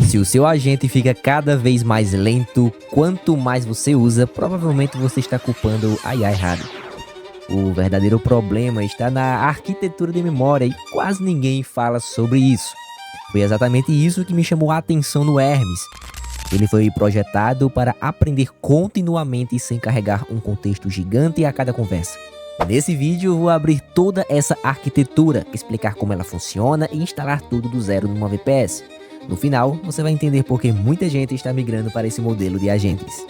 Se o seu agente fica cada vez mais lento, quanto mais você usa, provavelmente você está culpando a IA errado. O verdadeiro problema está na arquitetura de memória e quase ninguém fala sobre isso. Foi exatamente isso que me chamou a atenção no Hermes. Ele foi projetado para aprender continuamente sem carregar um contexto gigante a cada conversa. Nesse vídeo eu vou abrir toda essa arquitetura, explicar como ela funciona e instalar tudo do zero numa VPS. No final, você vai entender por que muita gente está migrando para esse modelo de agentes.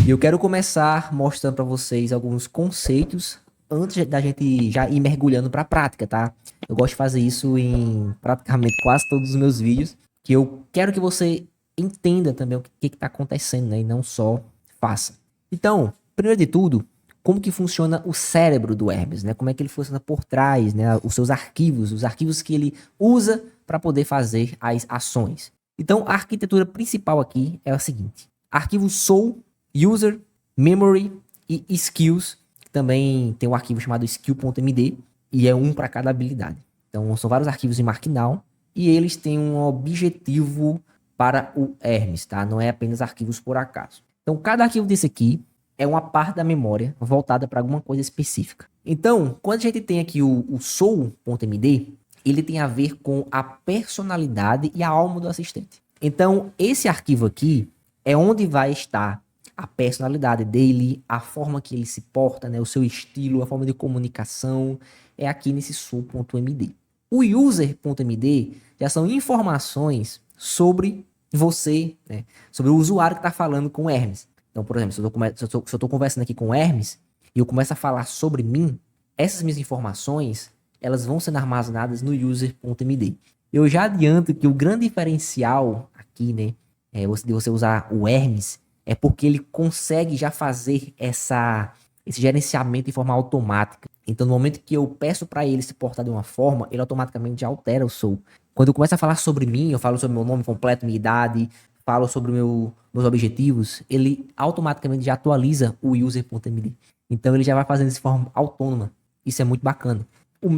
E eu quero começar mostrando para vocês alguns conceitos antes da gente já ir mergulhando para a prática, tá? Eu gosto de fazer isso em praticamente quase todos os meus vídeos, que eu quero que você entenda também o que está acontecendo, né? E não só faça. Então, primeiro de tudo, como que funciona o cérebro do Hermes, né? Como é que ele funciona por trás, né? Os seus arquivos, os arquivos que ele usa para poder fazer as ações. Então, a arquitetura principal aqui é a seguinte: arquivo soul, user, memory e skills. Também tem um arquivo chamado skill.md e é um para cada habilidade. Então, são vários arquivos em Markdown e eles têm um objetivo para o Hermes, tá? Não é apenas arquivos por acaso. Então, cada arquivo desse aqui é uma parte da memória voltada para alguma coisa específica. Então, quando a gente tem aqui o soul.md, ele tem a ver com a personalidade e a alma do assistente. Então, esse arquivo aqui é onde vai estar a personalidade dele, a forma que ele se porta, né, o seu estilo, a forma de comunicação, é aqui nesse soul.md. O user.md já são informações sobre você, né, sobre o usuário que está falando com o Hermes. Então, por exemplo, se eu estou conversando aqui com o Hermes e eu começo a falar sobre mim, essas minhas informações elas vão sendo armazenadas no user.md. Eu já adianto que o grande diferencial aqui, né, de você usar o Hermes, é porque ele consegue já fazer esse gerenciamento de forma automática. Então, no momento que eu peço para ele se portar de uma forma, ele automaticamente já altera o soul. Quando eu começo a falar sobre mim, eu falo sobre meu nome completo, minha idade, falo sobre meus objetivos, ele automaticamente já atualiza o user.md. Então, ele já vai fazendo isso de forma autônoma. Isso é muito bacana. O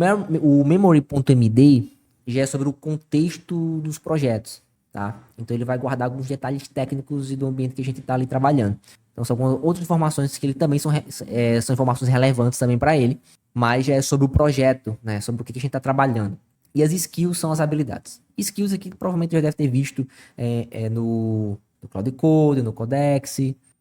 memory.md já é sobre o contexto dos projetos, tá? Então ele vai guardar alguns detalhes técnicos e do ambiente que a gente está ali trabalhando. Então são outras informações que ele também são informações relevantes também para ele, mas já é sobre o projeto, né? Sobre o que a gente está trabalhando. E as skills são as habilidades. Skills aqui que provavelmente já deve ter visto no Cloud Code, no Codex.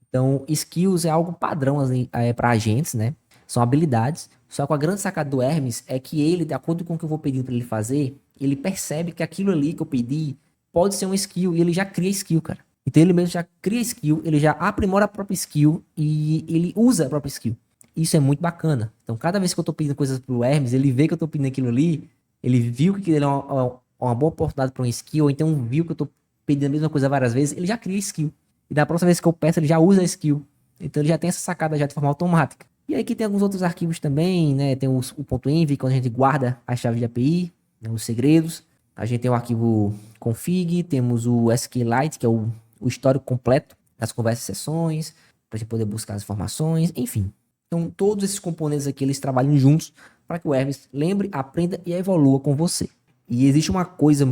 Então skills é algo padrão assim, para agentes, né? São habilidades. Só que a grande sacada do Hermes é que ele, de acordo com o que eu vou pedindo para ele fazer, ele percebe que aquilo ali que eu pedi pode ser uma skill e ele já cria skill, cara. Então ele mesmo já cria skill, ele já aprimora a própria skill e ele usa a própria skill. Isso é muito bacana. Então cada vez que eu tô pedindo coisas pro Hermes, ele vê que eu tô pedindo aquilo ali, ele viu que ele é uma boa oportunidade para uma skill, ou então viu que eu tô pedindo a mesma coisa várias vezes, ele já cria skill. E da próxima vez que eu peço, ele já usa a skill. Então ele já tem essa sacada já de forma automática. E aí aqui tem alguns outros arquivos também, né? Tem o .env, quando a gente guarda a chave de API, né? Os segredos. A gente tem o arquivo config, temos o SQLite, que é o histórico completo das conversas e sessões, para a gente poder buscar as informações, enfim. Então todos esses componentes aqui, eles trabalham juntos para que o Hermes lembre, aprenda e evolua com você. E existe uma coisa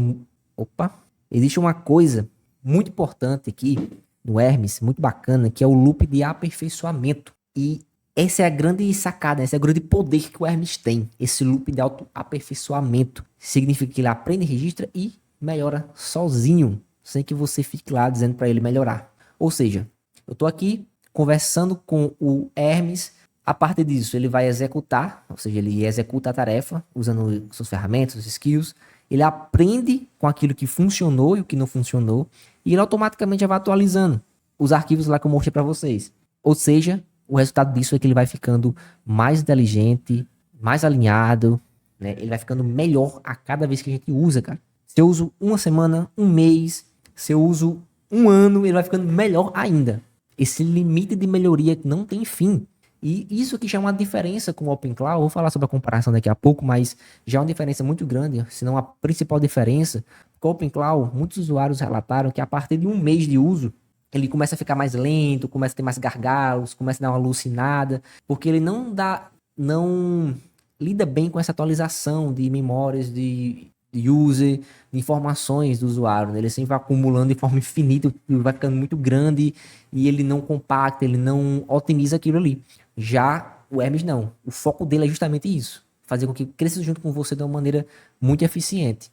muito importante aqui no Hermes, muito bacana, que é o loop de aperfeiçoamento. E essa é a grande sacada, esse é o grande poder que o Hermes tem. Esse loop de autoaperfeiçoamento. Significa que ele aprende, registra e melhora sozinho, sem que você fique lá dizendo para ele melhorar. Ou seja, eu estou aqui conversando com o Hermes. A partir disso, ele vai executar, ou seja, ele executa a tarefa usando suas ferramentas, os skills. Ele aprende com aquilo que funcionou e o que não funcionou. E ele automaticamente já vai atualizando os arquivos lá que eu mostrei para vocês. Ou seja, o resultado disso é que ele vai ficando mais inteligente, mais alinhado, né? Ele vai ficando melhor a cada vez que a gente usa, cara. Se eu uso uma semana, um mês, se eu uso um ano, ele vai ficando melhor ainda. Esse limite de melhoria não tem fim. E isso aqui já é uma diferença com o OpenClaw. Eu vou falar sobre a comparação daqui a pouco, mas já é uma diferença muito grande, se não a principal diferença. Com o OpenClaw, muitos usuários relataram que a partir de um mês de uso, ele começa a ficar mais lento, começa a ter mais gargalos, começa a dar uma alucinada, porque ele não lida bem com essa atualização de memórias, de user, de informações do usuário, né? Ele sempre vai acumulando de forma infinita, vai ficando muito grande e ele não compacta, ele não otimiza aquilo ali. Já o Hermes não. O foco dele é justamente isso, fazer com que cresça junto com você de uma maneira muito eficiente.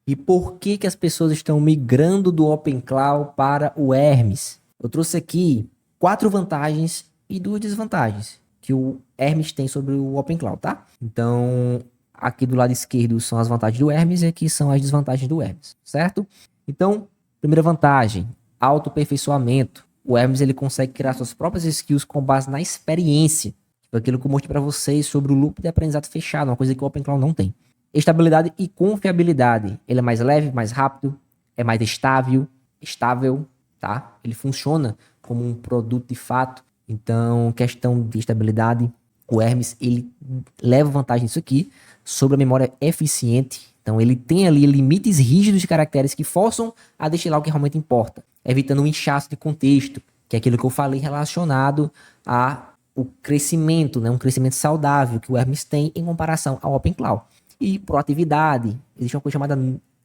E por que que as pessoas estão migrando do OpenCloud para o Hermes? Eu trouxe aqui 4 vantagens e 2 desvantagens que o Hermes tem sobre o OpenCloud, tá? Então, aqui do lado esquerdo são as vantagens do Hermes e aqui são as desvantagens do Hermes, certo? Então, primeira vantagem, autoaperfeiçoamento. O Hermes ele consegue criar suas próprias skills com base na experiência. Tipo aquilo que eu mostrei para vocês sobre o loop de aprendizado fechado, uma coisa que o OpenCloud não tem. Estabilidade e confiabilidade. Ele é mais leve, mais rápido, é mais estável, tá? Ele funciona como um produto de fato. Então, questão de estabilidade, o Hermes, ele leva vantagem nisso aqui sobre a memória eficiente. Então, ele tem ali limites rígidos de caracteres que forçam a destilar o que realmente importa, evitando um inchaço de contexto, que é aquilo que eu falei relacionado a o crescimento, né? Um crescimento saudável que o Hermes tem em comparação ao OpenCloud. E proatividade. Existe uma coisa chamada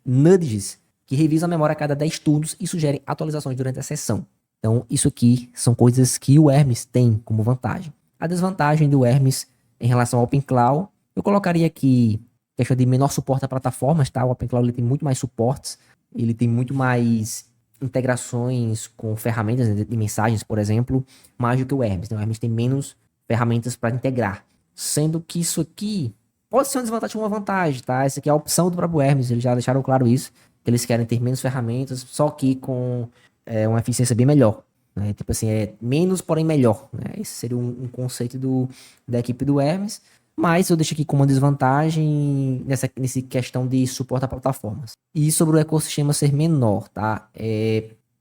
nudges, que revisam a memória a cada 10 turnos e sugerem atualizações durante a sessão. Então, isso aqui são coisas que o Hermes tem como vantagem. A desvantagem do Hermes em relação ao OpenCloud, eu colocaria aqui questão de menor suporte a plataformas, tá? O OpenCloud ele tem muito mais suportes, ele tem muito mais integrações com ferramentas de mensagens, por exemplo, mais do que o Hermes. Então, o Hermes tem menos ferramentas para integrar. Sendo que isso aqui pode ser uma desvantagem ou uma vantagem, tá? Essa aqui é a opção do próprio Hermes, eles já deixaram claro isso, que eles querem ter menos ferramentas, só que com uma eficiência bem melhor, né? Tipo assim, é menos, porém melhor, né? Esse seria um conceito da equipe do Hermes, mas eu deixo aqui como uma desvantagem nessa questão de suporte a plataformas. E sobre o ecossistema ser menor, tá?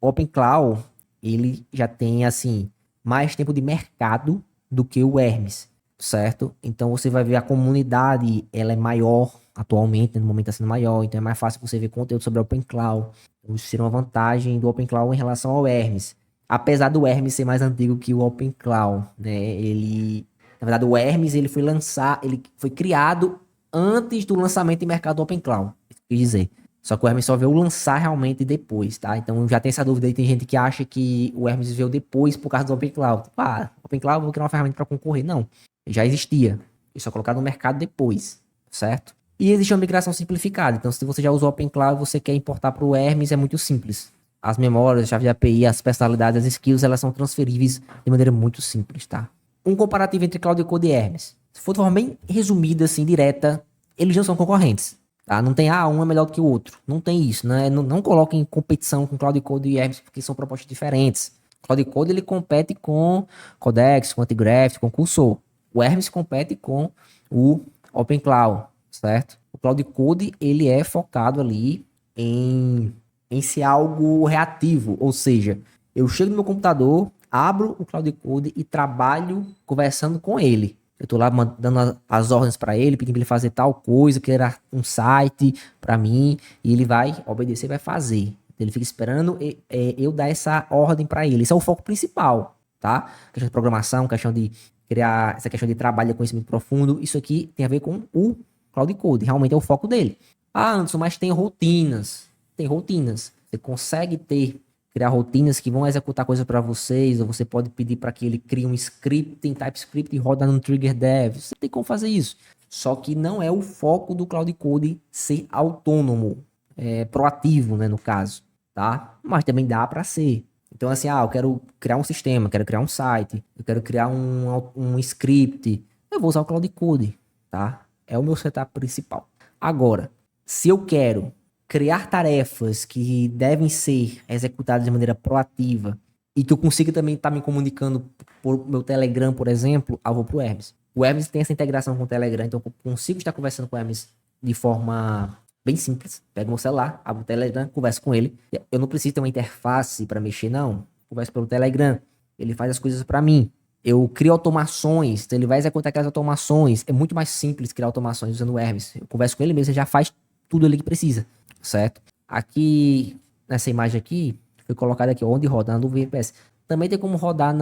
O OpenCloud, ele já tem, assim, mais tempo de mercado do que o Hermes, certo? Então você vai ver a comunidade, ela é maior atualmente, no momento está sendo maior, então é mais fácil você ver conteúdo sobre o OpenCloud. Então isso seria uma vantagem do OpenCloud em relação ao Hermes. Apesar do Hermes ser mais antigo que o OpenCloud, né? Na verdade, o Hermes ele foi criado antes do lançamento em mercado do OpenCloud, quer dizer. Só que o Hermes só veio lançar realmente depois, tá? Então já tem essa dúvida aí, tem gente que acha que o Hermes veio depois por causa do OpenCloud. OpenCloud, vou criar uma ferramenta para concorrer. Não, já existia. Ele só colocar no mercado depois, certo? E existe uma migração simplificada. Então, se você já usou o OpenCloud e você quer importar para o Hermes, é muito simples. As memórias, a chave de API, as personalidades, as skills, elas são transferíveis de maneira muito simples, tá? Um comparativo entre Cloud Code e Hermes. Se for de forma bem resumida, assim, direta, eles não são concorrentes, tá? Não tem, um é melhor do que o outro. Não tem isso, né? Não coloquem em competição com Cloud Code e Hermes, porque são propostas diferentes. Cloud Code, ele compete com Codex, com Antigraph, com Cursor. O Hermes compete com o OpenCloud, certo? O Cloud Code, ele é focado ali em ser algo reativo, ou seja, eu chego no meu computador, abro o Cloud Code e trabalho conversando com ele. Eu tô lá dando as ordens para ele, pedindo para ele fazer tal coisa, criar um site para mim, e ele vai obedecer, vai fazer. Ele fica esperando eu dar essa ordem para ele. Isso é o foco principal, tá? Questão de programação, questão de criar, essa questão de trabalho de conhecimento profundo, isso aqui tem a ver com o Cloud Code, realmente é o foco dele. Anderson, mas tem rotinas. Tem rotinas. Você consegue criar rotinas que vão executar coisas para vocês, ou você pode pedir para que ele crie um script em TypeScript e roda no Trigger Dev. Você tem como fazer isso. Só que não é o foco do Cloud Code ser autônomo, proativo, né, no caso, tá? Mas também dá para ser. Então, assim, eu quero criar um sistema, quero criar um site, eu quero criar um script. Eu vou usar o Cloud Code, tá? É o meu setup principal. Agora, se eu quero criar tarefas que devem ser executadas de maneira proativa e que eu consiga também estar me comunicando por meu Telegram, por exemplo, eu vou pro Hermes. O Hermes tem essa integração com o Telegram, então eu consigo estar conversando com o Hermes de forma bem simples. Pego meu celular, abro o Telegram, converso com ele. Eu não preciso ter uma interface para mexer, não. Converso pelo Telegram. Ele faz as coisas para mim. Eu crio automações, então ele vai executar aquelas automações. É muito mais simples criar automações usando o Hermes. Eu converso com ele mesmo, ele já faz tudo ali que precisa, certo? Aqui, nessa imagem aqui, foi colocado aqui onde roda na nuvem VPS. Também tem como rodar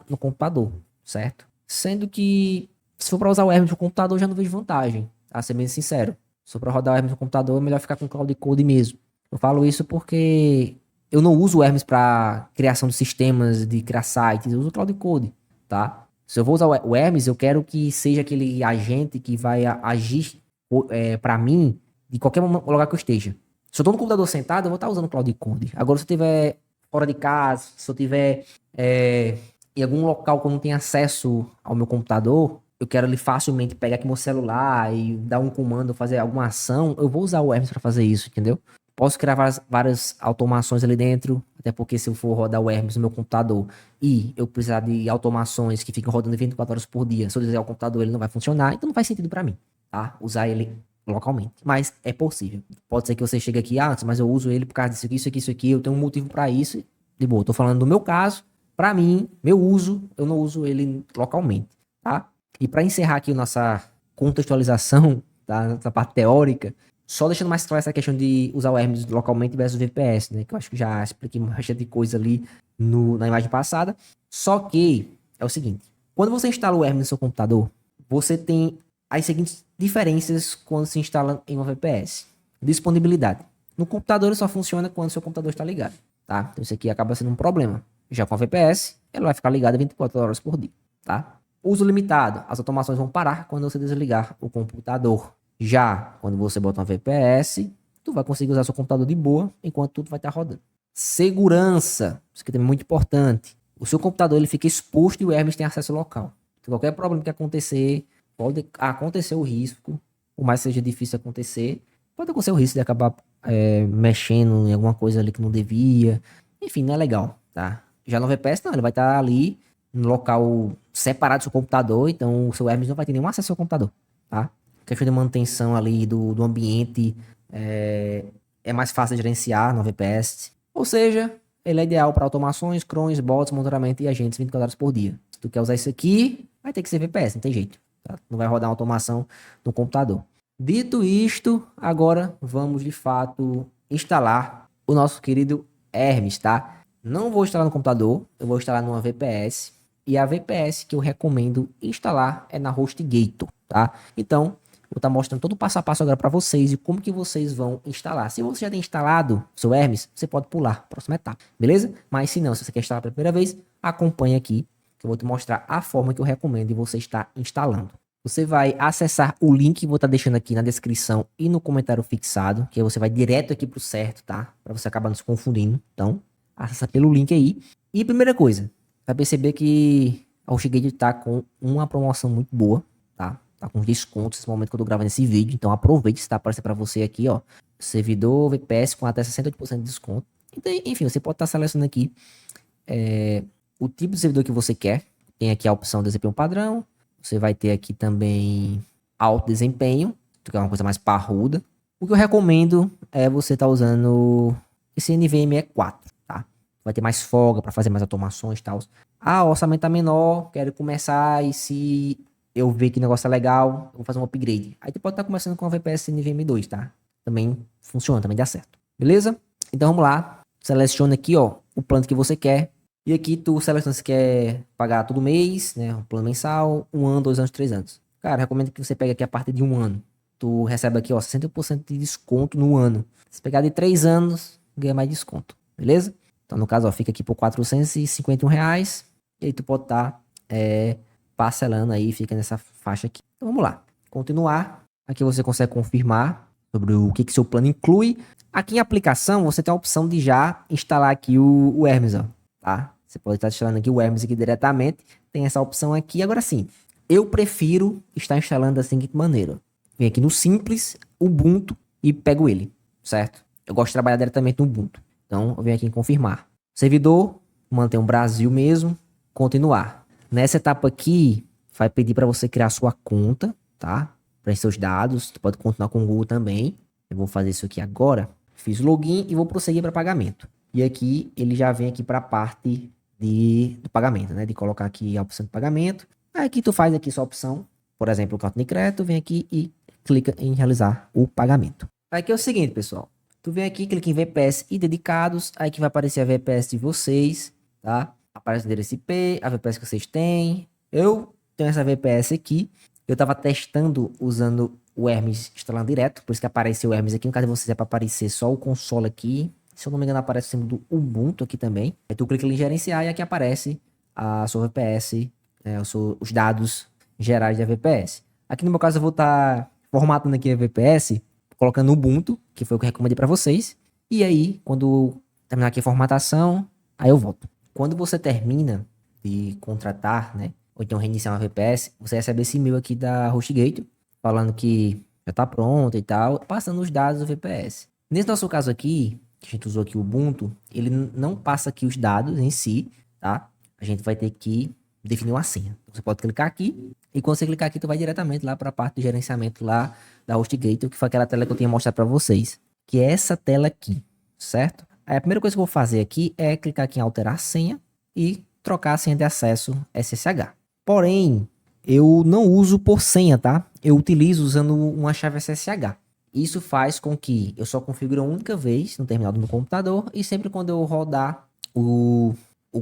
no computador, certo? Sendo que, se for para usar o Hermes no computador, já não vejo vantagem, a ser bem sincero, Só para rodar o Hermes no computador é melhor ficar com o Cloud Code mesmo. Eu falo isso porque eu não uso o Hermes para criação de sistemas, de criar sites, eu uso o Cloud Code, tá? Se eu vou usar o Hermes, eu quero que seja aquele agente que vai agir para mim de qualquer lugar que eu esteja. Se eu tô no computador sentado, eu vou estar usando o Cloud Code. Agora, se eu estiver fora de casa, se eu estiver em algum local que eu não tenho acesso ao meu computador, eu quero ali facilmente pegar aqui meu celular e dar um comando, fazer alguma ação, eu vou usar o Hermes para fazer isso, entendeu? Posso criar várias automações ali dentro, até porque se eu for rodar o Hermes no meu computador e eu precisar de automações que ficam rodando 24 horas por dia, se eu desligar o computador ele não vai funcionar, então não faz sentido para mim, tá? Usar ele localmente. Mas é possível. Pode ser que você chegue aqui, mas eu uso ele por causa disso aqui, isso aqui, isso aqui, eu tenho um motivo para isso. De boa, tô falando do meu caso, para mim, meu uso, eu não uso ele localmente, tá? E para encerrar aqui nossa contextualização, tá? Nessa parte teórica, só deixando mais claro essa questão de usar o Hermes localmente versus VPS, né? Que eu acho que já expliquei uma resto de coisa ali na imagem passada. Só que é o seguinte, quando você instala o Hermes no seu computador, você tem as seguintes diferenças quando se instala em uma VPS. Disponibilidade. No computador ele só funciona quando o seu computador está ligado, tá? Então isso aqui acaba sendo um problema. Já com a VPS, ela vai ficar ligada 24 horas por dia, tá? Uso limitado. As automações vão parar quando você desligar o computador. Já quando você bota uma VPS, tu vai conseguir usar seu computador de boa enquanto tudo vai estar rodando. Segurança. Isso aqui também é muito importante. O seu computador ele fica exposto e o Hermes tem acesso local. Então, qualquer problema que acontecer, pode acontecer o risco, por mais que seja difícil acontecer, pode acontecer o risco de acabar mexendo em alguma coisa ali que não devia. Enfim, não é legal, tá? Já no VPS, não, ele vai estar ali no local separado do seu computador, então o seu Hermes não vai ter nenhum acesso ao computador, tá? A questão de manutenção ali do ambiente é mais fácil de gerenciar no VPS. Ou seja, ele é ideal para automações, clones, bots, monitoramento e agentes 24 horas por dia. Se tu quer usar isso aqui, vai ter que ser VPS, não tem jeito. Tá? Não vai rodar uma automação no computador. Dito isto, agora vamos de fato instalar o nosso querido Hermes, tá? Não vou instalar no computador, eu vou instalar numa VPS. E a VPS que eu recomendo instalar é na HostGator, tá? Então, vou estar mostrando todo o passo a passo agora para vocês e como que vocês vão instalar. Se você já tem instalado seu Hermes, você pode pular, próxima etapa, beleza? Mas se não, se você quer instalar pela primeira vez, acompanhe aqui que eu vou te mostrar a forma que eu recomendo de você estar instalando. Você vai acessar o link que eu vou estar deixando aqui na descrição e no comentário fixado, que aí você vai direto aqui pro certo, tá? Para você acabar não se confundindo. Então, acessa pelo link aí. E primeira coisa, vai perceber que a HostGator tá com uma promoção muito boa, tá? Tá com descontos nesse momento que eu tô gravando esse vídeo. Então aproveite, se tá aparecendo pra você aqui, ó. Servidor VPS com até 68% de desconto. Então, enfim, você pode estar selecionando aqui o tipo de servidor que você quer. Tem aqui a opção desempenho padrão. Você vai ter aqui também alto desempenho, que é uma coisa mais parruda. O que eu recomendo é você estar usando esse NVMe 4, tá? Vai ter mais folga para fazer mais automações e tal. Ah, o orçamento tá menor, quero começar e se eu ver que o negócio é legal, eu vou fazer um upgrade. Aí tu pode estar começando com a VPS NVMe 2, tá? Também funciona, também dá certo. Beleza? Então vamos lá. Seleciona aqui, ó, o plano que você quer. E aqui tu seleciona se quer pagar todo mês, né? Um plano mensal, 1 ano, 2 anos, 3 anos. Cara, recomendo que você pegue aqui a partir de 1 ano. Tu recebe aqui, ó, 60% de desconto no ano. Se pegar de 3 anos, ganha mais desconto. Beleza? Então, no caso, ó, fica aqui por R$ 451. E aí tu pode estar parcelando aí, fica nessa faixa aqui. Então vamos lá. Continuar. Aqui você consegue confirmar sobre o que seu plano inclui. Aqui em aplicação, você tem a opção de já instalar aqui o Hermes, ó. Tá? Você pode estar instalando aqui o Hermes aqui diretamente. Tem essa opção aqui. Agora sim, eu prefiro estar instalando da seguinte maneira. Vem aqui no Simples, Ubuntu e pego ele, certo? Eu gosto de trabalhar diretamente no Ubuntu. Então, eu venho aqui em confirmar. Servidor, mantém o Brasil mesmo. Continuar. Nessa etapa aqui, vai pedir para você criar sua conta, tá? Para seus dados. Tu pode continuar com o Google também. Eu vou fazer isso aqui agora. Fiz login e vou prosseguir para pagamento. E aqui, ele já vem aqui para a parte do pagamento, né? De colocar aqui a opção de pagamento. Aí aqui tu faz aqui sua opção. Por exemplo, o cartão de crédito. Vem aqui e clica em realizar o pagamento. Aqui é o seguinte, pessoal. Tu vem aqui, clica em VPS e dedicados. Aí que vai aparecer a VPS de vocês, tá? Aparece o endereço IP, a VPS que vocês têm. Eu tenho essa VPS aqui. Eu tava testando usando o Hermes instalando direto, por isso que apareceu o Hermes aqui. No caso de vocês é para aparecer só o console aqui. Se eu não me engano, aparece o símbolo do Ubuntu aqui também. Aí tu clica em gerenciar e aqui aparece a sua VPS, os dados gerais da VPS. Aqui no meu caso eu vou estar formatando aqui a VPS, colocando o Ubuntu, que foi o que eu recomendei para vocês. E aí, quando terminar aqui a formatação, aí eu volto. Quando você termina de contratar, né, ou então reiniciar uma VPS, você recebe esse e-mail aqui da HostGator, falando que já tá pronto e tal, passando os dados do VPS. Nesse nosso caso aqui, que a gente usou aqui o Ubuntu, ele não passa aqui os dados em si, tá? A gente vai ter que definir uma senha. Você pode clicar aqui, e quando você clicar aqui, tu vai diretamente lá para a parte de gerenciamento lá da HostGator, que foi aquela tela que eu tinha mostrado para vocês, que é essa tela aqui, certo? Aí a primeira coisa que eu vou fazer aqui é clicar aqui em alterar senha e trocar a senha de acesso SSH. Porém, eu não uso por senha, tá? Eu utilizo usando uma chave SSH. Isso faz com que eu só configure uma única vez no terminal do meu computador e sempre quando eu rodar o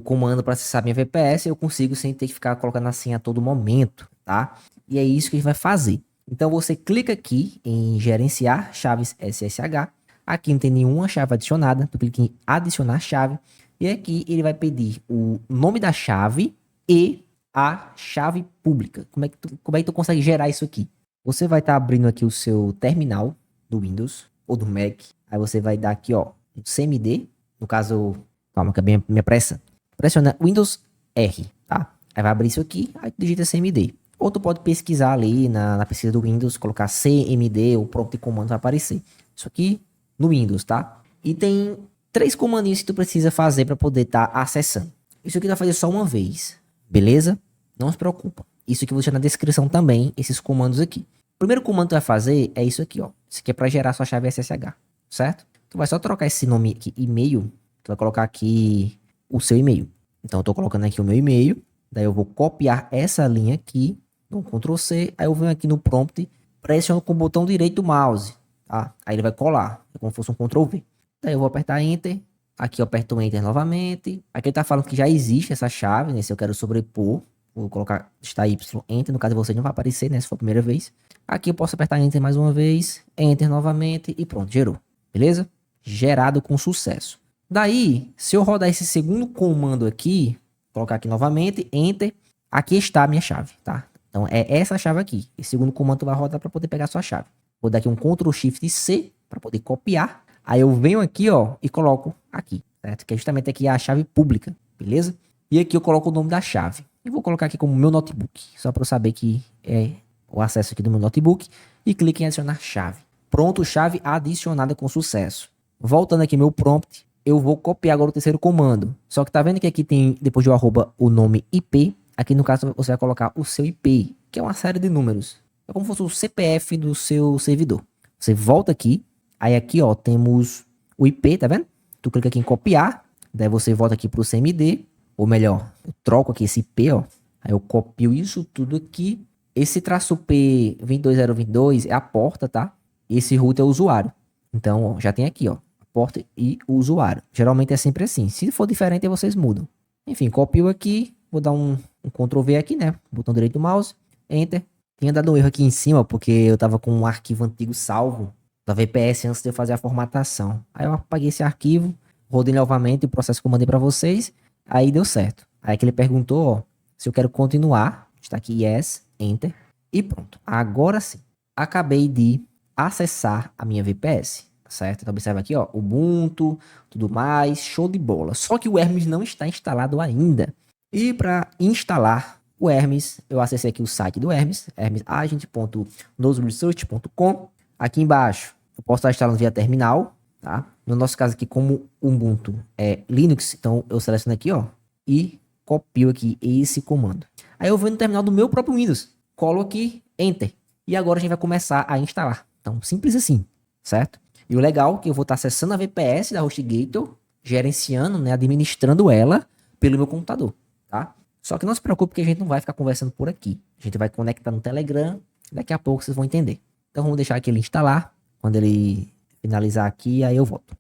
comando para acessar minha VPS, eu consigo sem ter que ficar colocando a senha a todo momento, tá? E é isso que a gente vai fazer. Então você clica aqui em gerenciar chaves SSH. Aqui não tem nenhuma chave adicionada, tu clica em adicionar chave e aqui ele vai pedir o nome da chave e a chave pública. Como é que tu consegue gerar isso aqui? Você vai estar abrindo aqui o seu terminal do Windows ou do Mac. Aí você vai dar aqui, ó, um CMD. No caso, calma que é minha pressa. Pressiona Windows R, tá? Aí vai abrir isso aqui, aí tu digita CMD. Ou tu pode pesquisar ali na pesquisa do Windows, colocar CMD, o prompt de comando vai aparecer. Isso aqui no Windows, tá? E tem 3 comandinhos que tu precisa fazer para poder estar acessando. Isso aqui tu vai fazer só uma vez, beleza? Não se preocupa. Isso aqui eu vou deixar na descrição também, esses comandos aqui. O primeiro comando que tu vai fazer é isso aqui, ó. Isso aqui é para gerar sua chave SSH, certo? Tu vai só trocar esse nome aqui, e-mail. Tu vai colocar aqui o seu e-mail. Então eu tô colocando aqui o meu e-mail. Daí eu vou copiar essa linha aqui. Dou um Ctrl C. Aí eu venho aqui no prompt, pressiono com o botão direito do mouse, tá? Aí ele vai colar. É como se fosse um Ctrl V. Daí eu vou apertar Enter. Aqui eu aperto o Enter novamente. Aqui ele tá falando que já existe essa chave, né? Se eu quero sobrepor. Vou colocar está Y, Enter, no caso de vocês não vai aparecer, né, se for a primeira vez. Aqui eu posso apertar Enter mais uma vez, Enter novamente e pronto, gerou, beleza? Gerado com sucesso. Daí, se eu rodar esse segundo comando aqui, colocar aqui novamente, Enter, aqui está a minha chave, tá? Então é essa chave aqui, esse segundo comando vai rodar para poder pegar a sua chave. Vou dar aqui um Ctrl Shift C para poder copiar, aí eu venho aqui, ó, e coloco aqui, certo? Que é justamente aqui a chave pública, beleza? E aqui eu coloco o nome da chave. Eu vou colocar aqui como meu notebook, só para eu saber que é o acesso aqui do meu notebook. E clique em adicionar chave. Pronto, chave adicionada com sucesso. Voltando aqui meu prompt, eu vou copiar agora o terceiro comando. Só que tá vendo que aqui tem, depois do arroba, o nome IP. Aqui no caso você vai colocar o seu IP, que é uma série de números. É como se fosse o CPF do seu servidor. Você volta aqui, aí aqui ó, temos o IP, tá vendo? Tu clica aqui em copiar, daí você volta aqui pro CMD. Ou melhor, eu troco aqui esse P, ó. Aí eu copio isso tudo aqui. Esse traço P 22022 é a porta, tá? Esse root é o usuário. Então, ó, já tem aqui, ó. A porta e o usuário. Geralmente é sempre assim. Se for diferente, aí vocês mudam. Enfim, copio aqui. Vou dar um Ctrl V aqui, né? Botão direito do mouse. Enter. Tinha dado um erro aqui em cima, porque eu tava com um arquivo antigo salvo da VPS antes de eu fazer a formatação. Aí eu apaguei esse arquivo. Rodei novamente o processo que eu mandei pra vocês. Aí deu certo. Aí que ele perguntou, ó, se eu quero continuar. Está aqui, yes, enter. E pronto. Agora sim. Acabei de acessar a minha VPS, certo? Então observa aqui, ó, Ubuntu, tudo mais, show de bola. Só que o Hermes não está instalado ainda. E para instalar o Hermes, eu acessei aqui o site do Hermes, hermesagent.noseresearch.com. Aqui embaixo, eu posso estar instalando via terminal, tá? No nosso caso aqui, como o Ubuntu é Linux, então eu seleciono aqui, ó, e copio aqui esse comando. Aí eu vou no terminal do meu próprio Windows, colo aqui, Enter. E agora a gente vai começar a instalar. Então, simples assim, certo? E o legal é que eu vou estar acessando a VPS da HostGator, gerenciando, né, administrando ela pelo meu computador, tá? Só que não se preocupe que a gente não vai ficar conversando por aqui. A gente vai conectar no Telegram, daqui a pouco vocês vão entender. Então vamos deixar aqui ele instalar. Quando ele finalizar aqui, aí eu volto.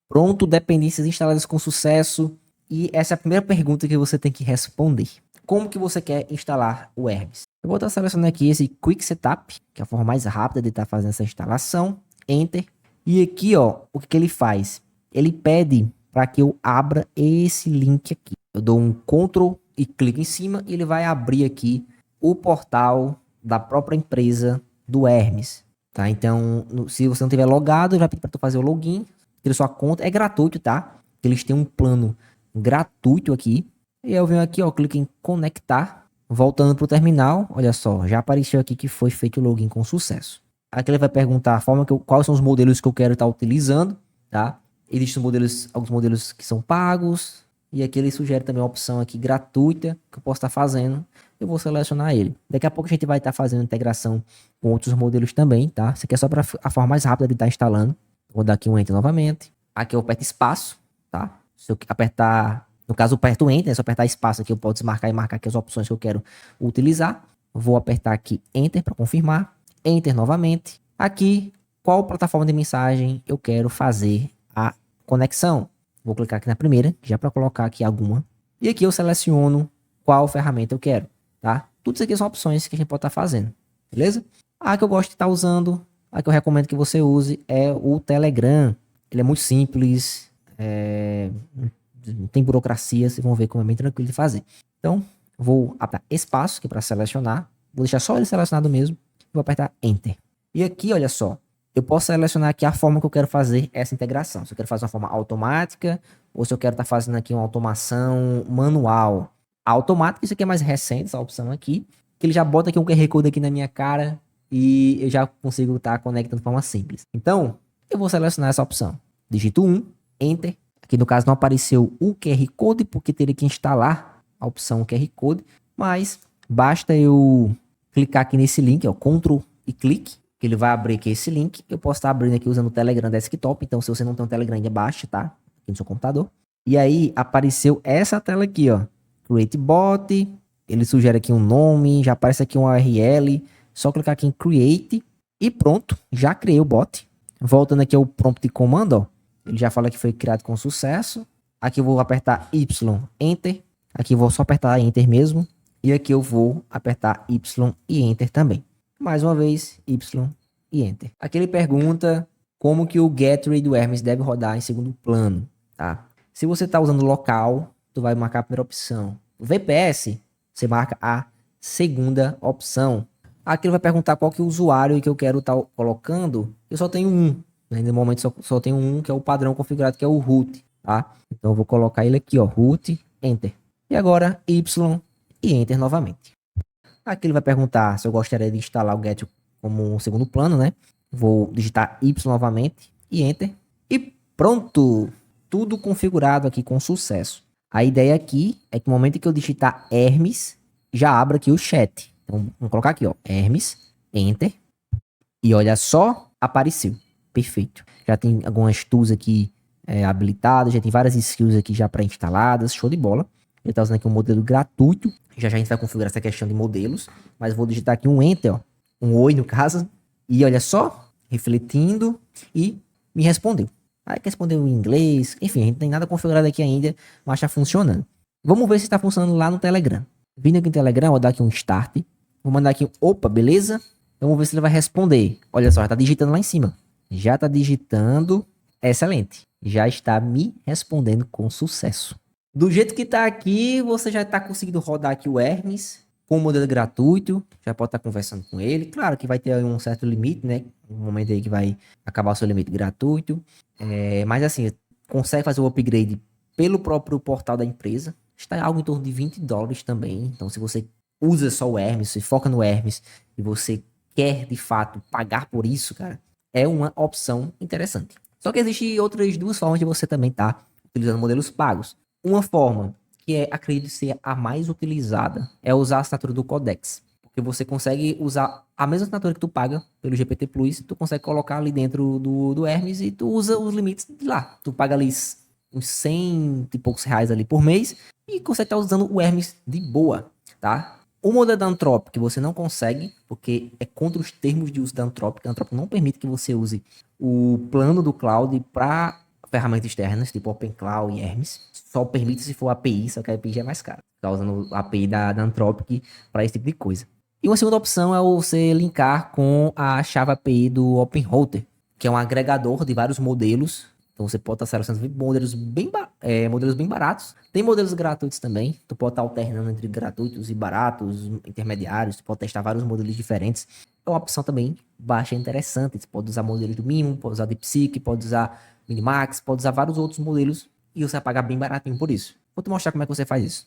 Pronto, dependências instaladas com sucesso. E essa é a primeira pergunta que você tem que responder. como que você quer instalar o Hermes. Eu vou estar selecionando aqui esse Quick Setup, que é a forma mais rápida de estar fazendo essa instalação. Enter. E aqui, ó, o que ele faz? Ele pede para que eu abra esse link aqui. Eu dou um Ctrl e clico em cima e ele vai abrir aqui o portal da própria empresa do Hermes, tá? Então, se você não tiver logado, ele vai pedir para tu fazer o login, ter sua conta, é gratuito, tá? Eles têm um plano gratuito aqui. E eu venho aqui, ó, clico em conectar, voltando pro terminal, olha só, já apareceu aqui que foi feito o login com sucesso. Aqui ele vai perguntar a forma quais são os modelos que eu quero estar utilizando, tá? Existem alguns modelos que são pagos, e aqui ele sugere também uma opção aqui gratuita que eu posso estar fazendo. Eu vou selecionar ele. Daqui a pouco a gente vai estar fazendo integração com outros modelos também, tá? Isso aqui é só para a forma mais rápida de estar instalando. Vou dar aqui um Enter novamente. Aqui eu aperto espaço, tá? Se eu apertar, no caso eu aperto Enter, né? Se eu apertar espaço aqui eu posso desmarcar e marcar aqui as opções que eu quero utilizar. Vou apertar aqui Enter para confirmar. Enter novamente. Aqui, qual plataforma de mensagem eu quero fazer a conexão? Vou clicar aqui na primeira, já para colocar aqui alguma. E aqui eu seleciono qual ferramenta eu quero, tá? Tudo isso aqui são opções que a gente pode estar fazendo, beleza? A que eu gosto de estar usando, a que eu recomendo que você use é o Telegram. Ele é muito simples, não tem burocracia, vocês vão ver como é bem tranquilo de fazer. Então, vou apertar espaço aqui para selecionar. Vou deixar só ele selecionado mesmo. Vou apertar Enter. E aqui, olha só, eu posso selecionar aqui a forma que eu quero fazer essa integração. Se eu quero fazer uma forma automática ou se eu quero estar fazendo aqui uma automação manual. A automática, isso aqui é mais recente, essa opção aqui, que ele já bota aqui um QR Code aqui na minha cara e eu já consigo estar conectando de forma simples. Então, eu vou selecionar essa opção. Digito 1, Enter. Aqui no caso não apareceu o QR Code porque teria que instalar a opção QR Code, mas basta eu clicar aqui nesse link, ó, Ctrl e clique, que ele vai abrir aqui esse link. Eu posso estar abrindo aqui usando o Telegram Desktop, então se você não tem um Telegram ainda, baixa, tá? Aqui no seu computador. E aí apareceu essa tela aqui, ó, Create Bot, ele sugere aqui um nome, já aparece aqui um URL, só clicar aqui em Create e pronto, já criei o bot. Voltando aqui ao prompt de comando, ó, ele já fala que foi criado com sucesso. Aqui eu vou apertar Y, Enter. Aqui eu vou só apertar Enter mesmo. E aqui eu vou apertar Y e Enter também. Mais uma vez, Y e Enter. Aqui ele pergunta como que o Gateway do Hermes deve rodar em segundo plano, tá? Se você está usando local, tu vai marcar a primeira opção. O VPS, você marca a segunda opção. Aqui ele vai perguntar qual que é o usuário que eu quero estar colocando. Eu só tenho um. No momento só tenho um, que é o padrão configurado, que é o root, tá? Então eu vou colocar ele aqui, ó, root, Enter. E agora Y e Enter novamente. Aqui ele vai perguntar se eu gostaria de instalar o Get como um segundo plano, né? Vou digitar Y novamente e Enter. E pronto! Tudo configurado aqui com sucesso. A ideia aqui é que no momento que eu digitar Hermes, já abra aqui o chat. Então vamos colocar aqui, ó, Hermes, Enter. E olha só, apareceu. Perfeito. Já tem algumas tools aqui habilitadas, já tem várias skills aqui já pré-instaladas, show de bola. Ele está usando aqui um modelo gratuito. Já a gente vai configurar essa questão de modelos. Mas vou digitar aqui um Enter, ó, um Oi no caso. E olha só, refletindo e me respondeu. Aí que respondeu em inglês. Enfim, a gente não tem nada configurado aqui ainda, mas está funcionando. Vamos ver se está funcionando lá no Telegram. Vindo aqui no Telegram, vou dar aqui um Start. Vou mandar aqui, opa, beleza? Então vamos ver se ele vai responder. Olha só, já está digitando lá em cima. Já está digitando. Excelente. Já está me respondendo com sucesso. Do jeito que está aqui, você já está conseguindo rodar aqui o Hermes com o modelo gratuito. Já pode estar conversando com ele. Claro que vai ter um certo limite, né? Um momento aí que vai acabar o seu limite gratuito. Mas assim, consegue fazer o upgrade pelo próprio portal da empresa. Está algo em torno de $20 também. Então, se você usa só o Hermes, se foca no Hermes e você quer de fato pagar por isso, cara, é uma opção interessante. Só que existem outras duas formas de você também estar utilizando modelos pagos. Uma forma, que acredito ser a mais utilizada, é usar a assinatura do Codex. Porque você consegue usar a mesma assinatura que tu paga pelo GPT Plus, tu consegue colocar ali dentro do Hermes e tu usa os limites de lá. Tu paga ali uns 100 e poucos reais ali por mês e consegue estar usando o Hermes de boa, tá? O modelo da Anthropic você não consegue, porque é contra os termos de uso da Anthropic. A Anthropic não permite que você use o plano do cloud para ferramentas externas, tipo OpenClaw e Hermes. Só permite se for API, só que a API já é mais cara. Tá usando a API da Anthropic para esse tipo de coisa. E uma segunda opção é você linkar com a chave API do OpenRouter, que é um agregador de vários modelos. Então você pode estar selecionando modelos bem baratos. Tem modelos gratuitos também. Tu pode estar alternando entre gratuitos e baratos, intermediários. Tu pode testar vários modelos diferentes. É uma opção também baixa e interessante. Você pode usar modelos do Minimum, pode usar DeepSeek, pode usar Minimax, pode usar vários outros modelos e você vai pagar bem baratinho por isso. Vou te mostrar como é que você faz isso.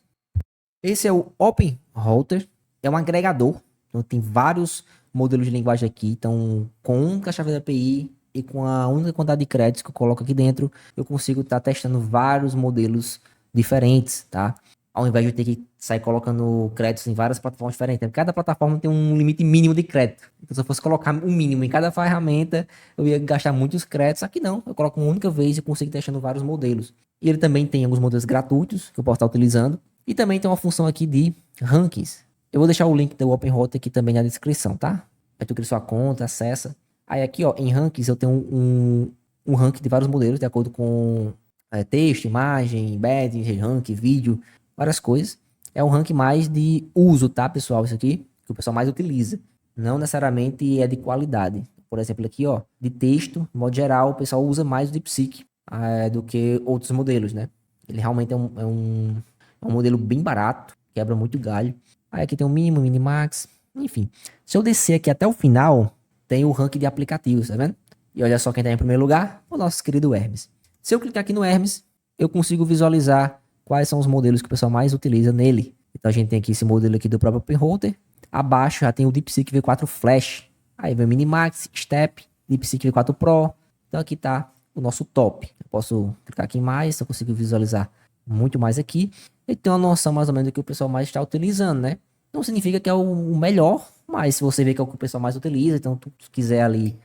Esse é o OpenRouter. É um agregador. Então tem vários modelos de linguagem aqui. Então, com uma chave da API e com a única quantidade de créditos que eu coloco aqui dentro, eu consigo estar testando vários modelos diferentes, tá? Ao invés de eu ter que sair colocando créditos em várias plataformas diferentes. Cada plataforma tem um limite mínimo de crédito. Então, se eu fosse colocar um mínimo em cada ferramenta, eu ia gastar muitos créditos. Aqui não, eu coloco uma única vez e consigo testando vários modelos. E ele também tem alguns modelos gratuitos que eu posso estar utilizando. E também tem uma função aqui de rankings. Eu vou deixar o link do OpenRouter aqui também na descrição, tá? Aí tu cria sua conta, acessa. Aí aqui, ó, em rankings eu tenho um ranking de vários modelos, de acordo com texto, imagem, embedding, ranking, vídeo, várias coisas. É um ranking mais de uso, tá, pessoal? Isso aqui, que o pessoal mais utiliza. Não necessariamente é de qualidade. Por exemplo, aqui, ó, de texto, de modo geral, o pessoal usa mais o DeepSeek do que outros modelos, né? Ele realmente é um modelo bem barato, quebra muito galho. Aí aqui tem o Minimum, Minimax, enfim. Se eu descer aqui até o final, tem o ranking de aplicativos, tá vendo? E olha só quem tá em primeiro lugar, o nosso querido Hermes. Se eu clicar aqui no Hermes, eu consigo visualizar quais são os modelos que o pessoal mais utiliza nele. Então a gente tem aqui esse modelo aqui do próprio OpenRouter. Abaixo já tem o DeepSeek V4 Flash. Aí vem o Minimax, Step, DeepSeek V4 Pro. Então aqui tá o nosso top. Eu posso clicar aqui em mais, eu consigo visualizar muito mais aqui. E tem uma noção mais ou menos do que o pessoal mais está utilizando, né? Não significa que é o melhor, mas se você vê que é o que o pessoal mais utiliza, então tu quiser ali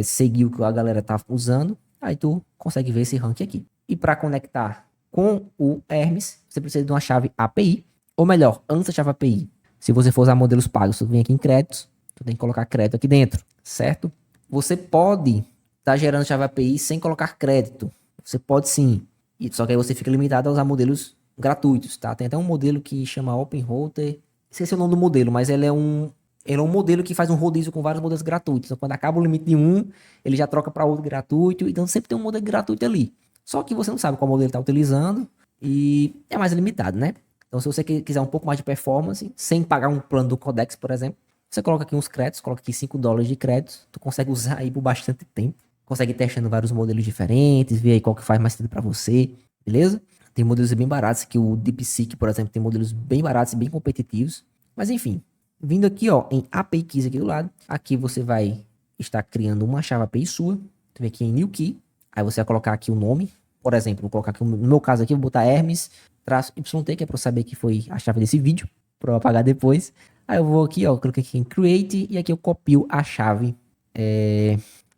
seguir o que a galera tá usando, aí tu consegue ver esse ranking aqui. E para conectar com o Hermes, você precisa de uma chave API, ou melhor, antes da chave API. Se você for usar modelos pagos, tu vem aqui em créditos, tu tem que colocar crédito aqui dentro, certo? Você pode estar gerando chave API sem colocar crédito. Você pode sim. Só que aí você fica limitado a usar modelos gratuitos, tá? Tem até um modelo que chama OpenRouter. Esqueci o nome do modelo, mas ele é um modelo que faz um rodízio com vários modelos gratuitos. Então, quando acaba o limite de um, ele já troca para outro gratuito. Então, sempre tem um modelo gratuito ali. Só que você não sabe qual modelo ele está utilizando e é mais limitado, né? Então, se você quiser um pouco mais de performance, sem pagar um plano do Codex, por exemplo, você coloca aqui uns créditos, coloca aqui $5 de créditos, tu consegue usar aí por bastante tempo. Consegue ir testando vários modelos diferentes, ver aí qual que faz mais sentido para você, beleza? Tem modelos bem baratos, que o DeepSeek, por exemplo, tem modelos bem baratos e bem competitivos. Mas enfim, vindo aqui, ó, em API Keys aqui do lado, aqui você vai estar criando uma chave API sua. Tu vem aqui em New Key, aí você vai colocar aqui o nome. Por exemplo, vou colocar aqui, no meu caso aqui, vou botar Hermes-YT, que é para eu saber que foi a chave desse vídeo, para eu apagar depois. Aí eu vou aqui, ó, clico aqui em Create e aqui eu copio a chave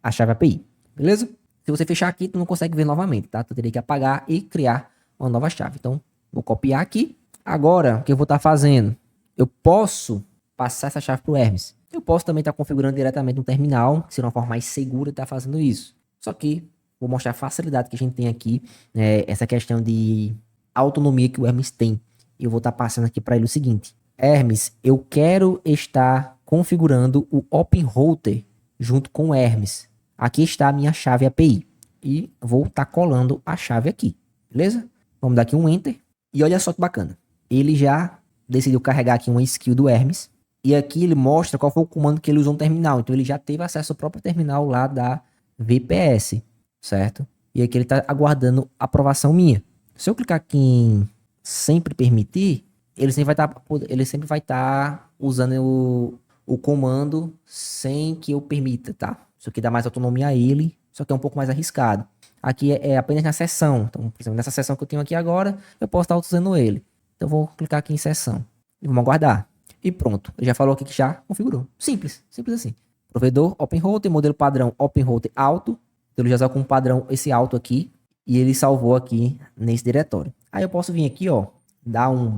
API, beleza? Se você fechar aqui, tu não consegue ver novamente, tá? Tu teria que apagar e criar uma nova chave. Então, vou copiar aqui. Agora, o que eu vou estar fazendo? Eu posso passar essa chave para o Hermes. Eu posso também estar configurando diretamente no terminal, que seria uma forma mais segura de estar fazendo isso. Só que vou mostrar a facilidade que a gente tem aqui, essa questão de autonomia que o Hermes tem. E eu vou estar passando aqui para ele o seguinte. Hermes, eu quero estar configurando o OpenRouter junto com o Hermes. Aqui está a minha chave API. E vou estar colando a chave aqui. Beleza? Vamos dar aqui um Enter. E olha só que bacana. Ele já decidiu carregar aqui uma skill do Hermes. E aqui ele mostra qual foi o comando que ele usou no terminal. Então ele já teve acesso ao próprio terminal lá da VPS. Certo? E aqui ele está aguardando a aprovação minha. Se eu clicar aqui em sempre permitir, ele sempre vai estar usando o comando sem que eu permita, tá? Isso aqui dá mais autonomia a ele, só que é um pouco mais arriscado. Aqui é apenas na sessão. Então, por exemplo, nessa sessão que eu tenho aqui agora, eu posso estar usando ele. Então, eu vou clicar aqui em sessão. E vamos aguardar. E pronto. Ele já falou aqui que já configurou. Simples. Simples assim. Provedor OpenRouter, modelo padrão OpenRouter Auto. Então, ele já usou como padrão esse Auto aqui. E ele salvou aqui nesse diretório. Aí eu posso vir aqui, ó, dar um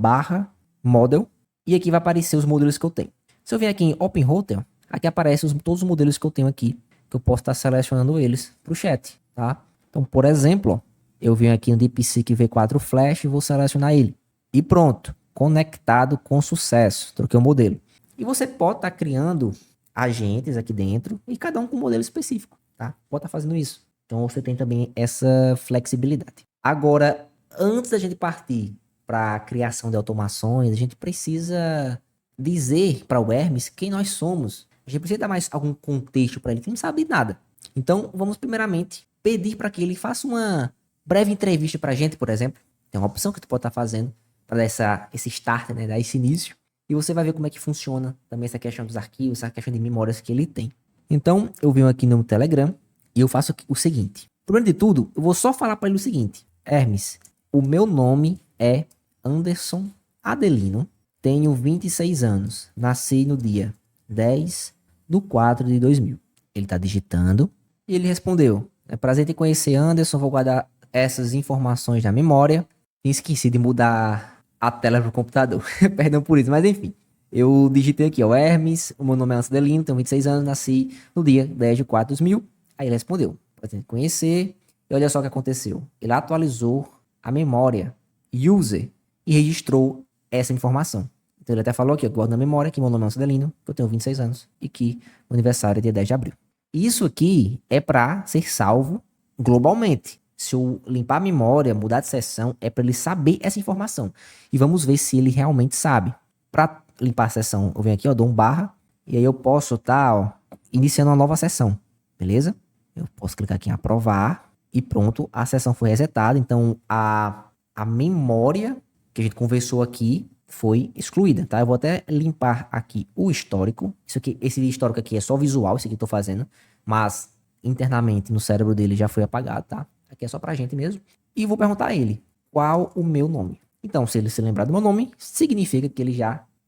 /model. E aqui vai aparecer os modelos que eu tenho. Se eu vier aqui em OpenRouter, aqui aparecem todos os modelos que eu tenho aqui. Que eu posso estar selecionando eles para o chat, tá? Então, por exemplo, ó, eu venho aqui no DeepSeek V4 Flash e vou selecionar ele. E pronto, conectado com sucesso. Troquei o modelo. E você pode estar criando agentes aqui dentro e cada um com um modelo específico, tá? Pode estar fazendo isso. Então você tem também essa flexibilidade. Agora, antes da gente partir para a criação de automações, a gente precisa dizer para o Hermes quem nós somos. A gente precisa dar mais algum contexto para ele, que não sabe nada. Então, vamos primeiramente pedir para que ele faça uma breve entrevista para a gente, por exemplo. Tem uma opção que tu pode estar fazendo para dar esse start, né, dar esse início. E você vai ver como é que funciona também essa questão dos arquivos, essa questão de memórias que ele tem. Então, eu venho aqui no Telegram e eu faço o seguinte. Primeiro de tudo, eu vou só falar para ele o seguinte. Hermes, o meu nome é Anderson Adelino, tenho 26 anos, nasci no dia 10/4/2000. Ele está digitando e ele respondeu. É prazer te conhecer, Anderson, vou guardar essas informações na memória. Esqueci de mudar a tela pro computador. Perdão por isso, mas enfim. Eu digitei aqui, ó, Hermes, o meu nome é Anderson Adelino, tenho 26 anos, nasci no dia 10/4/2000. Aí ele respondeu, prazer te conhecer. E olha só o que aconteceu. Ele atualizou a memória user e registrou essa informação. Então ele até falou aqui, eu guardo na memória que meu nome é Anderson Adelino, que eu tenho 26 anos e que o aniversário é dia 10 de abril. Isso aqui é para ser salvo globalmente. Se eu limpar a memória, mudar de seção, é para ele saber essa informação. E vamos ver se ele realmente sabe. Para limpar a seção, eu venho aqui, ó, dou um barra, e aí eu posso estar iniciando uma nova seção, beleza? Eu posso clicar aqui em aprovar, e pronto, a seção foi resetada. Então, a memória que a gente conversou aqui foi excluída, tá? Eu vou até limpar aqui o histórico. Isso aqui, esse histórico aqui é só visual, isso aqui que eu tô fazendo, mas internamente no cérebro dele já foi apagado, tá? Aqui é só pra gente mesmo. E vou perguntar a ele qual o meu nome. Então, se ele se lembrar do meu nome, significa que ele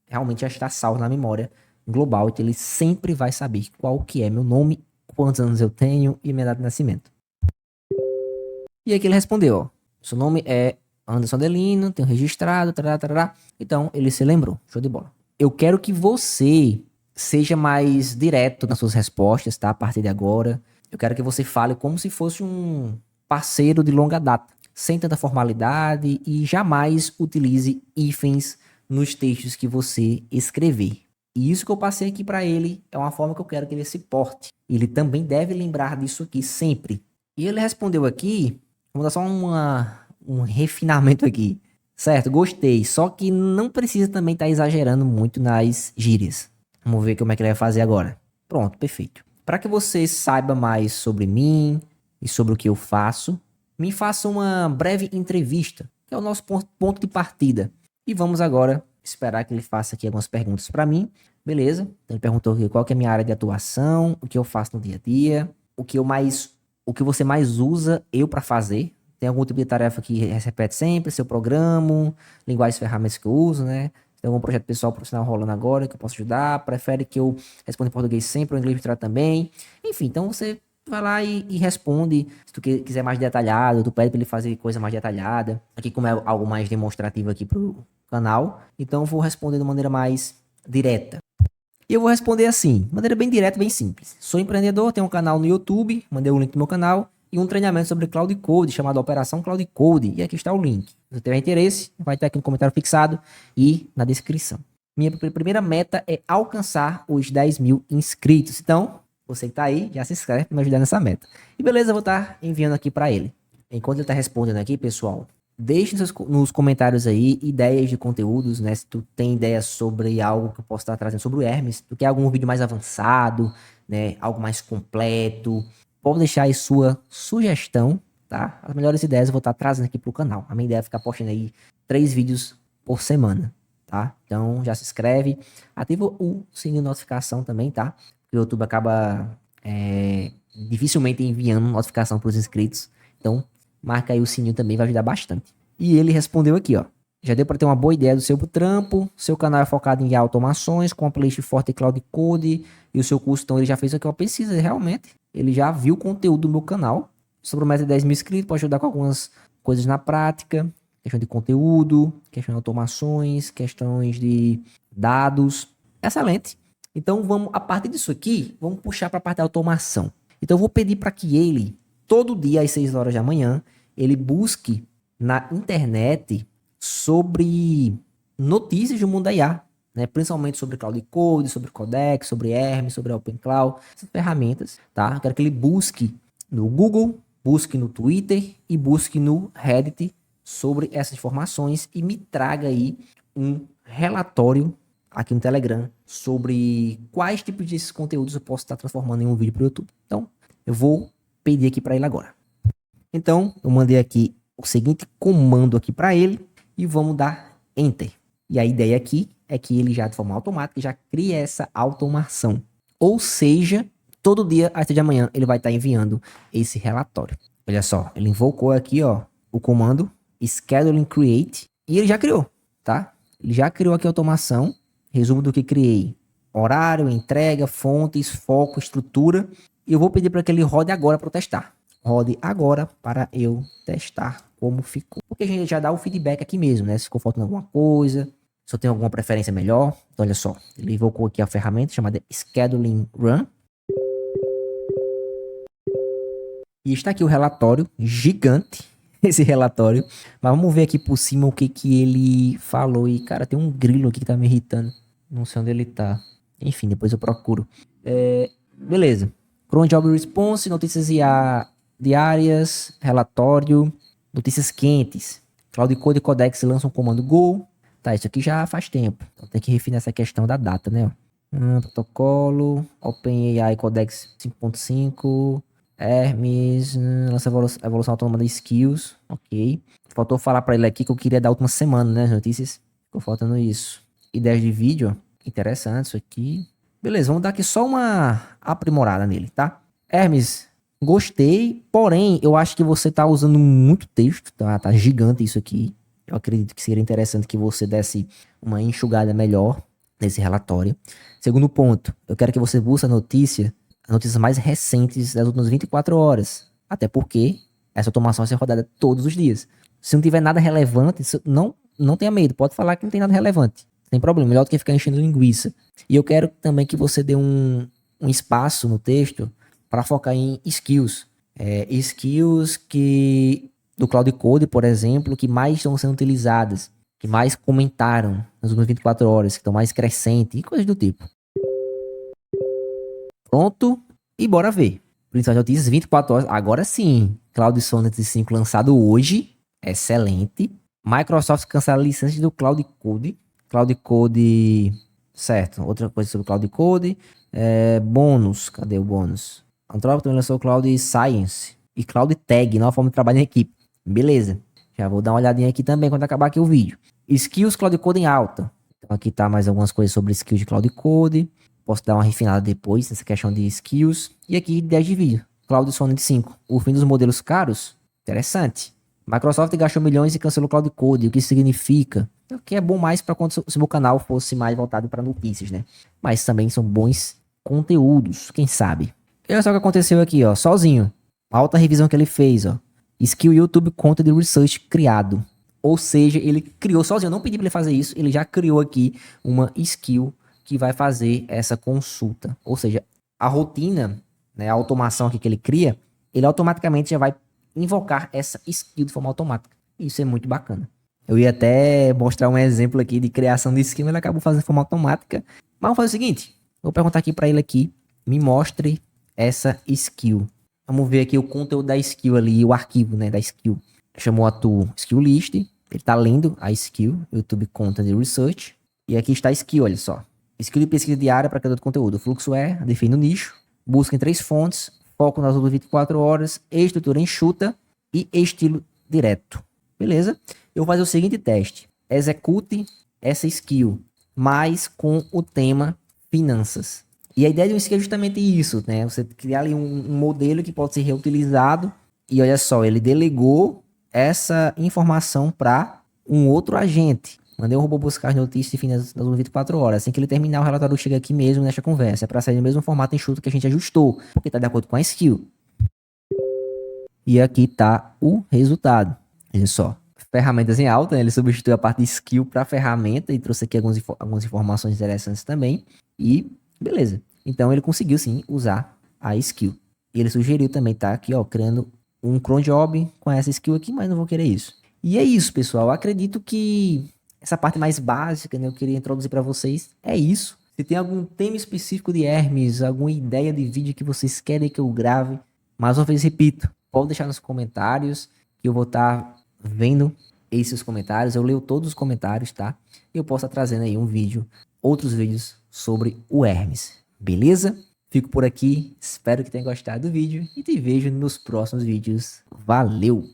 realmente já está salvo na memória global. Então, ele sempre vai saber qual que é meu nome, quantos anos eu tenho e minha data de nascimento. E aqui ele respondeu, ó. Seu nome é Anderson Adelino, tenho registrado, tarará, tarará. Então, ele se lembrou. Show de bola. Eu quero que você seja mais direto nas suas respostas, tá? A partir de agora. Eu quero que você fale como se fosse um parceiro de longa data, sem tanta formalidade e jamais utilize hífens nos textos que você escrever. E isso que eu passei aqui para ele é uma forma que eu quero que ele se porte. Ele também deve lembrar disso aqui sempre. E ele respondeu aqui, vamos dar só um refinamento aqui. Certo, gostei, só que não precisa também estar exagerando muito nas gírias. Vamos ver como é que ele vai fazer agora. Pronto, perfeito. Para que você saiba mais sobre mim e sobre o que eu faço, me faça uma breve entrevista, que é o nosso ponto de partida. E vamos agora esperar que ele faça aqui algumas perguntas para mim. Beleza? Então ele perguntou aqui qual que é a minha área de atuação, o que eu faço no dia a dia, o que você mais usa eu para fazer. Tem algum tipo de tarefa que repete sempre, seu programa, linguagens e ferramentas que eu uso, né? Tem algum projeto pessoal profissional rolando agora que eu posso ajudar? Prefere que eu responda em português sempre ou em inglês misturado também? Enfim, então você vai lá e responde. Se tu quiser mais detalhado, tu pede para ele fazer coisa mais detalhada. Aqui como é algo mais demonstrativo aqui pro canal, então eu vou responder de maneira mais direta. E eu vou responder assim, de maneira bem direta, bem simples. Sou empreendedor, tenho um canal no YouTube, mandei o link do meu canal, e um treinamento sobre Cloud Code, chamado Operação Cloud Code. E aqui está o link. Se você tiver interesse, vai ter aqui no comentário fixado e na descrição. Minha primeira meta é alcançar os 10 mil inscritos. Então, você que está aí, já se inscreve para me ajudar nessa meta. E beleza, eu vou estar enviando aqui para ele. Enquanto ele está respondendo aqui, pessoal, deixe nos comentários aí ideias de conteúdos, né? Se tu tem ideias sobre algo que eu posso estar trazendo sobre o Hermes, tu quer algum vídeo mais avançado, né? Algo mais completo, pode deixar aí sua sugestão, tá? As melhores ideias eu vou estar trazendo aqui pro canal. A minha ideia é ficar postando aí 3 vídeos por semana, tá? Então já se inscreve, ativa o sininho de notificação também, tá? O YouTube acaba dificilmente enviando notificação para os inscritos. Então marca aí o sininho também, vai ajudar bastante. E ele respondeu aqui, ó. Já deu para ter uma boa ideia do seu trampo. Seu canal é focado em automações, com a playlist forte Cloud Code e o seu curso. Então ele já fez aqui uma pesquisa, realmente. Ele já viu o conteúdo do meu canal sobre o método de 10 mil inscritos, pode ajudar com algumas coisas na prática, questão de conteúdo, questão de automações, questões de dados. Excelente. Então vamos, a partir disso aqui, vamos puxar para a parte da automação. Então eu vou pedir para que ele todo dia às 6 horas da manhã, ele busque na internet sobre notícias do mundo da IA, né? Principalmente sobre Cloud Code, sobre Codex, sobre Hermes, sobre OpenCloud, essas ferramentas, tá? Eu quero que ele busque no Google, busque no Twitter e busque no Reddit sobre essas informações e me traga aí um relatório aqui no Telegram sobre quais tipos desses conteúdos eu posso estar transformando em um vídeo para o YouTube. Então, eu vou pedir aqui para ele agora. Então, eu mandei aqui o seguinte comando aqui para ele e vamos dar Enter. E a ideia aqui é que ele já, de forma automática, já cria essa automação. Ou seja, todo dia, às 7 da manhã, ele vai estar enviando esse relatório. Olha só, ele invocou aqui, ó, o comando Scheduling Create e ele já criou, tá? Ele já criou aqui a automação. Resumo do que criei: horário, entrega, fontes, foco, estrutura. E eu vou pedir para que ele rode agora para eu testar. Rode agora para eu testar como ficou. Porque a gente já dá o feedback aqui mesmo, né? Se ficou faltando alguma coisa, se eu tenho alguma preferência melhor. Então, olha só, ele invocou aqui a ferramenta chamada Scheduling Run. E está aqui o relatório, gigante, esse relatório. Mas vamos ver aqui por cima o que que ele falou. E, cara, tem um grilo aqui que tá me irritando. Não sei onde ele tá. Enfim, depois eu procuro. Beleza. Cron Job Response, notícias IA diárias, relatório, notícias quentes. Cloud Code e Codex lançam um comando Go. Tá, isso aqui já faz tempo. Então tem que refinar essa questão da data, né? Protocolo, OpenAI Codex 5.5, Hermes, lança evolução autônoma de skills. Ok. Faltou falar pra ele aqui que eu queria da última semana, né? As notícias. Ficou faltando isso. Ideias de vídeo, ó. Interessante isso aqui. Beleza, vamos dar aqui só uma aprimorada nele, tá? Hermes, gostei, porém, eu acho que você tá usando muito texto, tá? Tá gigante isso aqui. Eu acredito que seria interessante que você desse uma enxugada melhor nesse relatório. Segundo ponto, eu quero que você busque as notícias mais recentes das últimas 24 horas. Até porque essa automação vai ser rodada todos os dias. Se não tiver nada relevante, não tenha medo, pode falar que não tem nada relevante. Sem problema, melhor do que ficar enchendo linguiça. E eu quero também que você dê um espaço no texto para focar em skills. Skills do Cloud Code, por exemplo, que mais estão sendo utilizadas, que mais comentaram nas últimas 24 horas, que estão mais crescentes e coisas do tipo. Pronto, e bora ver. Principais notícias, 24 horas, agora sim. Cloud Sonnet 5 lançado hoje, excelente. Microsoft cancela a licença do Cloud Code. Cloud Code, certo, outra coisa sobre Cloud Code, bônus, cadê o bônus? Anthropic também lançou Cloud Science e Cloud Tag, nova forma de trabalho em equipe. Beleza, já vou dar uma olhadinha aqui também quando acabar aqui o vídeo. Skills Cloud Code em alta. Então aqui tá mais algumas coisas sobre skills de Cloud Code. Posso dar uma refinada depois nessa questão de skills. E aqui 10 de vídeo. Cloud Sonnet 5, o fim dos modelos caros. Interessante. Microsoft gastou milhões e cancelou Cloud Code. O que isso significa? O que é bom mais para quando o meu canal fosse mais voltado para notícias, né? Mas também são bons conteúdos, quem sabe? E olha só o que aconteceu aqui, ó, sozinho. A alta revisão que ele fez, ó. Skill YouTube Content Research criado. Ou seja, ele criou sozinho. Eu não pedi para ele fazer isso, ele já criou aqui uma skill que vai fazer essa consulta. Ou seja, a rotina, né, a automação aqui que ele cria, ele automaticamente já vai invocar essa skill de forma automática. Isso é muito bacana. Eu ia até mostrar um exemplo aqui de criação de skill, mas ele acabou fazendo de forma automática. Mas vamos fazer o seguinte, vou perguntar aqui para ele aqui, me mostre essa skill. Vamos ver aqui o conteúdo da skill ali, o arquivo, né, da skill. Chamou a tool skill list, ele tá lendo a skill, YouTube Content Research, e aqui está a skill, olha só. Skill de pesquisa diária para criador de conteúdo. O fluxo define o nicho, busca em 3 fontes, foco nas últimas 24 horas, estrutura enxuta e estilo direto. Beleza? Eu vou fazer o seguinte teste. Execute essa skill, mas com o tema finanças. E a ideia de um skill é justamente isso, né? Você criar ali um modelo que pode ser reutilizado. E olha só, ele delegou essa informação para um outro agente. Mandei um robô buscar as notícias de finanças nas 24 horas. Assim que ele terminar, o relatório chega aqui mesmo nesta conversa. É para sair no mesmo formato enxuto que a gente ajustou, porque está de acordo com a skill. E aqui está o resultado. Olha só. Ferramentas em alta, né? Ele substituiu a parte de skill para ferramenta e trouxe aqui algumas informações interessantes também. E beleza. Então ele conseguiu sim usar a skill. E ele sugeriu também, tá aqui, ó, criando um cron job com essa skill aqui, mas não vou querer isso. E é isso, pessoal. Eu acredito que essa parte mais básica, né, eu queria introduzir para vocês é isso. Se tem algum tema específico de Hermes, alguma ideia de vídeo que vocês querem que eu grave, mais uma vez repito, pode deixar nos comentários que eu vou estar vendo esses comentários. Eu leio todos os comentários, tá? E eu posso estar trazendo aí um vídeo, outros vídeos sobre o Hermes. Beleza? Fico por aqui, espero que tenha gostado do vídeo e te vejo nos próximos vídeos. Valeu!